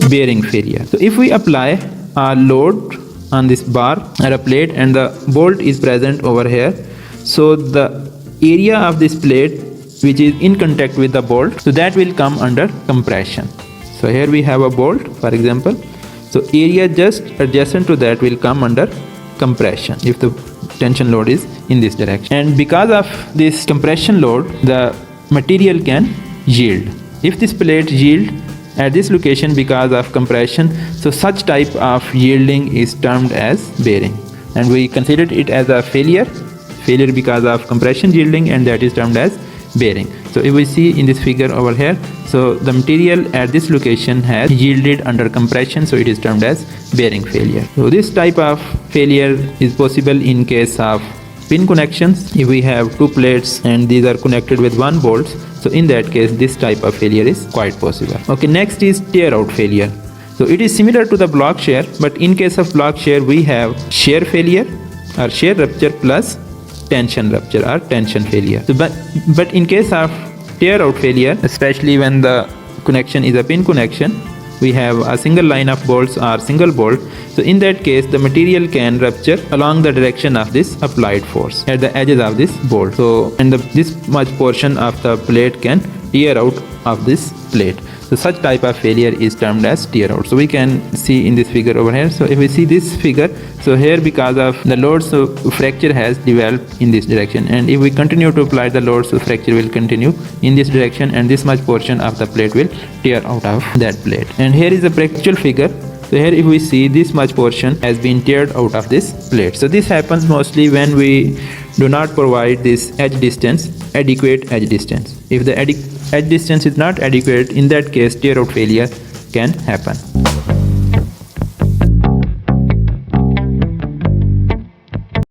bearing failure. So if we apply a load on this bar or a plate and the bolt is present over here, so the area of this plate which is in contact with the bolt, so that will come under compression. So here we have a bolt, for example, so area just adjacent to that will come under compression if the tension load is in this direction. And because of this compression load, the material can yield. If this plate yield at this location because of compression, so such type of yielding is termed as bearing, and we considered it as a failure because of compression yielding, and that is termed as bearing. So if we see in this figure over here, so the material at this location has yielded under compression, so it is termed as bearing failure. So this type of failure is possible in case of pin connections. If we have two plates and these are connected with one bolt, so in that case this type of failure is quite possible. Okay, next is tear out failure. So it is similar to the block shear, but in case of block shear we have shear failure or shear rupture plus tension rupture or tension failure. So but in case of tear out failure, especially when the connection is a pin connection, we have a single line of bolts or single bolt, so in that case the material can rupture along the direction of this applied force at the edges of this bolt. So and this much portion of the plate can tear out of this plate. So such type of failure is termed as tear out. So we can see in this figure over here. So if we see this figure, so here because of the load, so fracture has developed in this direction, and if we continue to apply the load, so fracture will continue in this direction, and this much portion of the plate will tear out of that plate. And here is a practical figure. So here if we see this much portion has been teared out of this plate. So this happens mostly when we do not provide this edge distance, adequate edge distance. If the edge distance is not adequate, in that case tear out failure can happen.